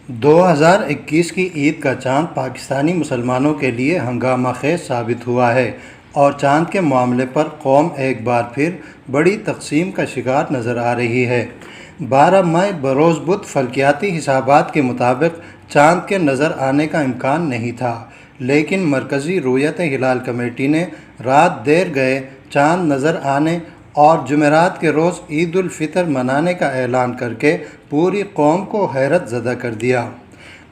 2021 کی عید کا چاند پاکستانی مسلمانوں کے لیے ہنگامہ خیز ثابت ہوا ہے اور چاند کے معاملے پر قوم ایک بار پھر بڑی تقسیم کا شکار نظر آ رہی ہے۔ 12 مئی بروز بدھ فلکیاتی حسابات کے مطابق چاند کے نظر آنے کا امکان نہیں تھا، لیکن مرکزی رؤیت ہلال کمیٹی نے رات دیر گئے چاند نظر آنے اور جمعرات کے روز عید الفطر منانے کا اعلان کر کے پوری قوم کو حیرت زدہ کر دیا۔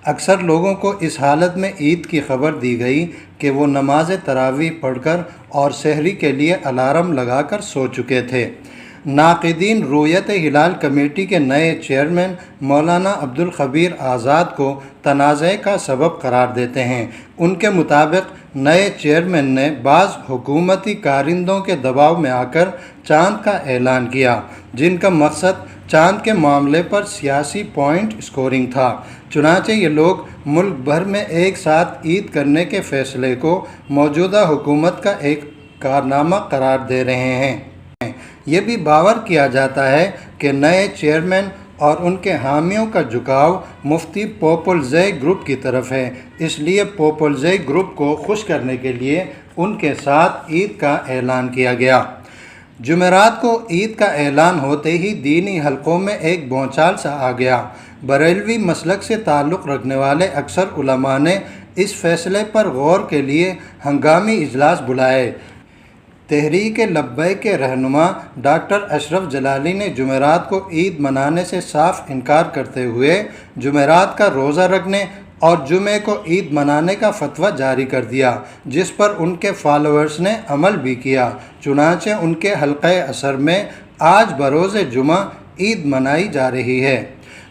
اکثر لوگوں کو اس حالت میں عید کی خبر دی گئی کہ وہ نماز تراویح پڑھ کر اور سحری کے لیے الارم لگا کر سو چکے تھے۔ ناقدین رؤیت ہلال کمیٹی کے نئے چیئرمین مولانا عبدالخبیر آزاد کو تنازع کا سبب قرار دیتے ہیں۔ ان کے مطابق نئے چیئرمین نے بعض حکومتی کارندوں کے دباؤ میں آ کر چاند کا اعلان کیا، جن کا مقصد چاند کے معاملے پر سیاسی پوائنٹ اسکورنگ تھا۔ چنانچہ یہ لوگ ملک بھر میں ایک ساتھ عید کرنے کے فیصلے کو موجودہ حکومت کا ایک کارنامہ قرار دے رہے ہیں۔ یہ بھی باور کیا جاتا ہے کہ نئے چیئرمین اور ان کے حامیوں کا جھکاؤ مفتی پوپلزئی گروپ کی طرف ہے، اس لیے پوپلزئی گروپ کو خوش کرنے کے لیے ان کے ساتھ عید کا اعلان کیا گیا۔ جمعرات کو عید کا اعلان ہوتے ہی دینی حلقوں میں ایک بھونچال سا آ گیا۔ بریلوی مسلک سے تعلق رکھنے والے اکثر علماء نے اس فیصلے پر غور کے لیے ہنگامی اجلاس بلائے۔ تحریک لبیک کے رہنما ڈاکٹر اشرف جلالی نے جمعرات کو عید منانے سے صاف انکار کرتے ہوئے جمعرات کا روزہ رکھنے اور جمعے کو عید منانے کا فتویٰ جاری کر دیا، جس پر ان کے فالوورز نے عمل بھی کیا۔ چنانچہ ان کے حلقہ اثر میں آج بروز جمعہ عید منائی جا رہی ہے۔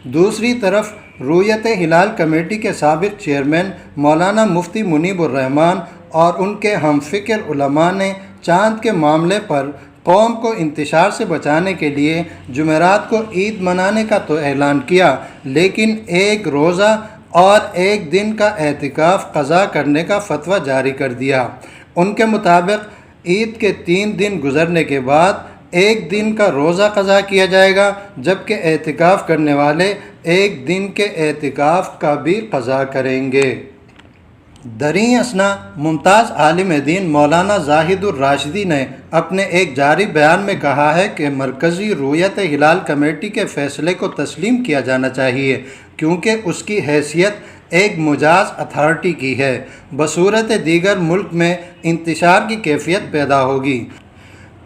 دوسری طرف رؤیت ہلال کمیٹی کے سابق چیئرمین مولانا مفتی منیب الرحمان اور ان کے ہم فکر علماء نے چاند کے معاملے پر قوم کو انتشار سے بچانے کے لیے جمعرات کو عید منانے کا تو اعلان کیا، لیکن ایک روزہ اور ایک دن کا اعتکاف قضا کرنے کا فتویٰ جاری کر دیا۔ ان کے مطابق عید کے 3 دن گزرنے کے بعد ایک دن کا روزہ قضا کیا جائے گا، جبکہ اعتکاف کرنے والے ایک دن کے اعتکاف کا بھی قضا کریں گے۔ دریں اثنا ممتاز عالم دین مولانا زاہد الراشدی نے اپنے ایک جاری بیان میں کہا ہے کہ مرکزی رؤیت ہلال کمیٹی کے فیصلے کو تسلیم کیا جانا چاہیے، کیونکہ اس کی حیثیت ایک مجاز اتھارٹی کی ہے، بصورت دیگر ملک میں انتشار کی کیفیت پیدا ہوگی۔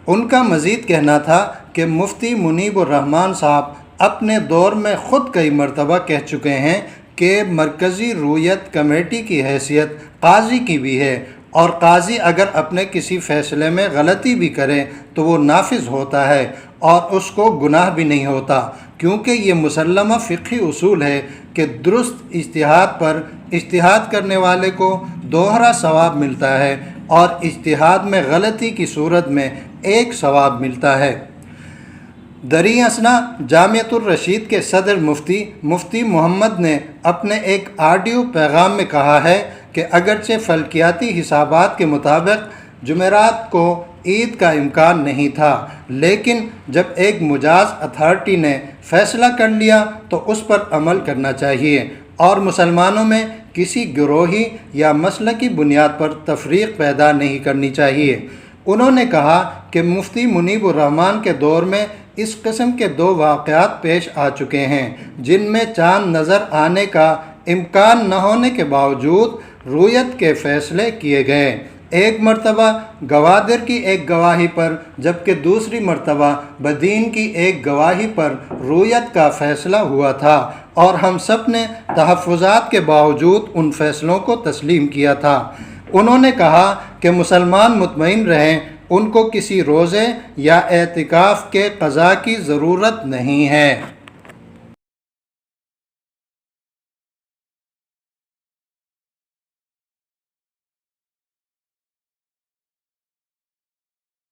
ان کا مزید کہنا تھا کہ مفتی منیب الرحمان صاحب اپنے دور میں خود کئی مرتبہ کہہ چکے ہیں کہ مرکزی رؤیت کمیٹی کی حیثیت قاضی کی بھی ہے، اور قاضی اگر اپنے کسی فیصلے میں غلطی بھی کرے تو وہ نافذ ہوتا ہے اور اس کو گناہ بھی نہیں ہوتا، کیونکہ یہ مسلمہ فقہی اصول ہے کہ درست اجتہاد پر اجتہاد کرنے والے کو دوہرا ثواب ملتا ہے اور اجتہاد میں غلطی کی صورت میں ایک ثواب ملتا ہے۔ دریں اثنا جامعۃ الرشید کے صدر مفتی محمد نے اپنے ایک آڈیو پیغام میں کہا ہے کہ اگرچہ فلکیاتی حسابات کے مطابق جمعرات کو عید کا امکان نہیں تھا، لیکن جب ایک مجاز اتھارٹی نے فیصلہ کر لیا تو اس پر عمل کرنا چاہیے اور مسلمانوں میں کسی گروہی یا مسلکی بنیاد پر تفریق پیدا نہیں کرنی چاہیے۔ انہوں نے کہا کہ مفتی منیب الرحمان کے دور میں اس قسم کے 2 واقعات پیش آ چکے ہیں، جن میں چاند نظر آنے کا امکان نہ ہونے کے باوجود رؤیت کے فیصلے کیے گئے۔ ایک مرتبہ گوادر کی ایک گواہی پر، جبکہ دوسری مرتبہ بدین کی ایک گواہی پر رؤیت کا فیصلہ ہوا تھا، اور ہم سب نے تحفظات کے باوجود ان فیصلوں کو تسلیم کیا تھا۔ انہوں نے کہا کہ مسلمان مطمئن رہیں، ان کو کسی روزے یا اعتکاف کے قضا کی ضرورت نہیں ہے۔